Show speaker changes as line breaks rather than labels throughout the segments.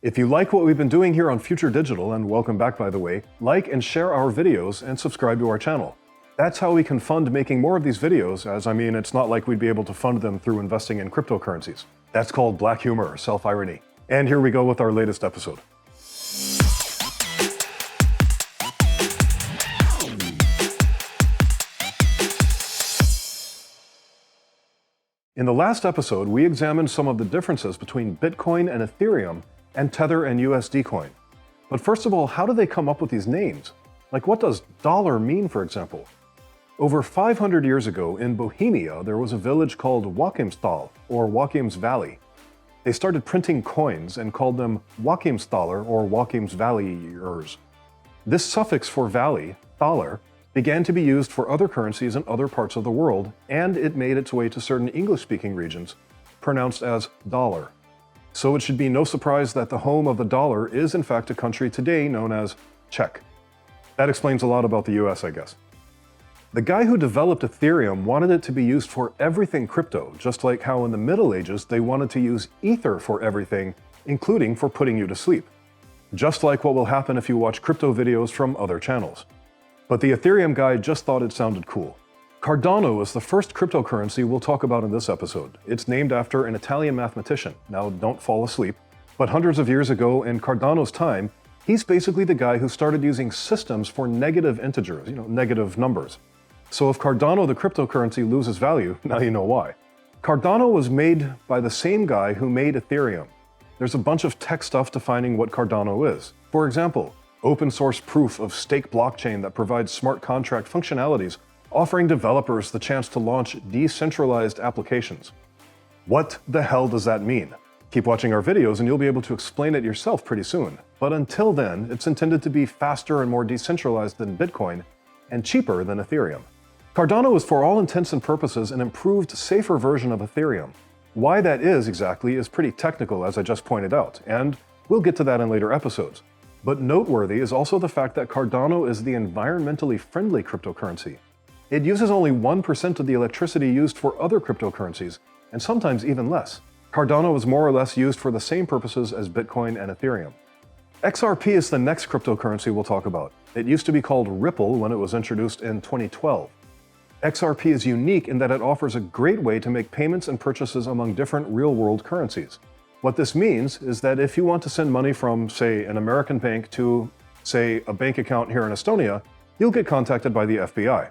If you like what we've been doing here on Future Digital, and welcome back by the way, like and share our videos and subscribe to our channel. That's how we can fund making more of these videos, as it's not like we'd be able to fund them through investing in cryptocurrencies. That's called black humor or self-irony. And here we go with our latest episode. In the last episode, we examined some of the differences between Bitcoin and Ethereum and Tether and USD Coin. But first of all, how do they come up with these names? Like, what does dollar mean, for example? Over 500 years ago, in Bohemia, there was a village called Joachimsthal, or Joachim's Valley. They started printing coins and called them Joachimsthaler or Joachim's Valleyers. This suffix for valley, thaler, began to be used for other currencies in other parts of the world, and it made its way to certain English-speaking regions, pronounced as dollar. So it should be no surprise that the home of the dollar is in fact a country today known as Czech. That explains a lot about the US, I guess. The guy who developed Ethereum wanted it to be used for everything crypto, just like how in the Middle Ages they wanted to use ether for everything, including for putting you to sleep. Just like what will happen if you watch crypto videos from other channels. But the Ethereum guy just thought it sounded cool. Cardano is the first cryptocurrency we'll talk about in this episode. It's named after an Italian mathematician. Now, don't fall asleep. But hundreds of years ago, in Cardano's time, he's basically the guy who started using systems for negative integers, negative numbers. So if Cardano, the cryptocurrency, loses value, now you know why. Cardano was made by the same guy who made Ethereum. There's a bunch of tech stuff defining what Cardano is. For example, open source proof of stake blockchain that provides smart contract functionalities, offering developers the chance to launch decentralized applications. What the hell does that mean? Keep watching our videos and you'll be able to explain it yourself pretty soon. But until then, it's intended to be faster and more decentralized than Bitcoin and cheaper than Ethereum. Cardano is for all intents and purposes an improved, safer version of Ethereum. Why that is exactly is pretty technical, as I just pointed out, and we'll get to that in later episodes. But noteworthy is also the fact that Cardano is the environmentally friendly cryptocurrency. It uses only 1% of the electricity used for other cryptocurrencies, and sometimes even less. Cardano is more or less used for the same purposes as Bitcoin and Ethereum. XRP is the next cryptocurrency we'll talk about. It used to be called Ripple when it was introduced in 2012. XRP is unique in that it offers a great way to make payments and purchases among different real-world currencies. What this means is that if you want to send money from, say, an American bank to, say, a bank account here in Estonia, you'll get contacted by the FBI.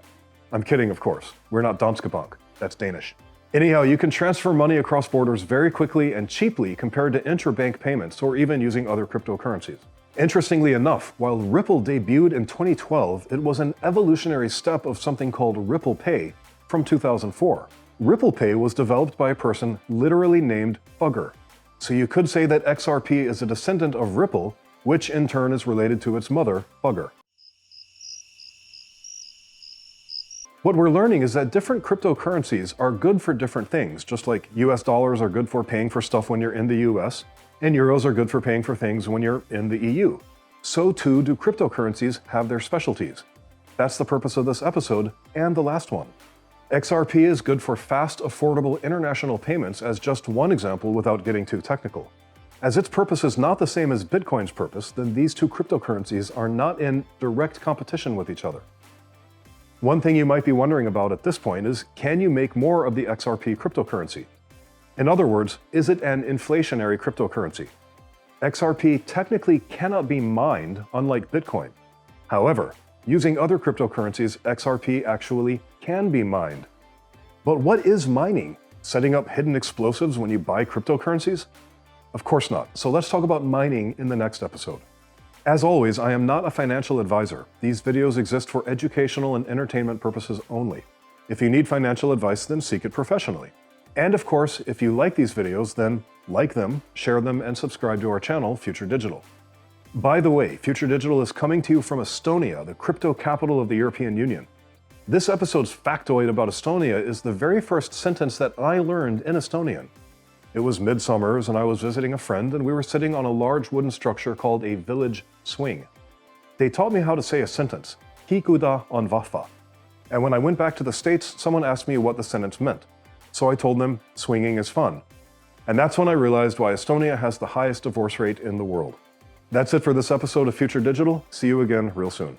I'm kidding, of course. We're not Danske Bank. That's Danish. Anyhow, you can transfer money across borders very quickly and cheaply compared to interbank payments or even using other cryptocurrencies. Interestingly enough, while Ripple debuted in 2012, it was an evolutionary step of something called Ripple Pay from 2004. Ripple Pay was developed by a person literally named Fugger. So you could say that XRP is a descendant of Ripple, which in turn is related to its mother, Fugger. What we're learning is that different cryptocurrencies are good for different things, just like US dollars are good for paying for stuff when you're in the US, and euros are good for paying for things when you're in the EU. So too do cryptocurrencies have their specialties. That's the purpose of this episode, and the last one. XRP is good for fast, affordable international payments as just one example without getting too technical. As its purpose is not the same as Bitcoin's purpose, then these two cryptocurrencies are not in direct competition with each other. One thing you might be wondering about at this point is, can you make more of the XRP cryptocurrency? In other words, is it an inflationary cryptocurrency? XRP technically cannot be mined, unlike Bitcoin. However, using other cryptocurrencies, XRP actually can be mined. But what is mining? Setting up hidden explosives when you buy cryptocurrencies? Of course not. So let's talk about mining in the next episode. As always, I am not a financial advisor. These videos exist for educational and entertainment purposes only. If you need financial advice, then seek it professionally. And of course, if you like these videos, then like them, share them, and subscribe to our channel, Future Digital. By the way, Future Digital is coming to you from Estonia, the crypto capital of the European Union. This episode's factoid about Estonia is the very first sentence that I learned in Estonian. It was midsummers and I was visiting a friend and we were sitting on a large wooden structure called a village swing. They taught me how to say a sentence, Hikuda on vahva. And when I went back to the States, someone asked me what the sentence meant. So I told them, swinging is fun. And that's when I realized why Estonia has the highest divorce rate in the world. That's it for this episode of Future Digital. See you again real soon.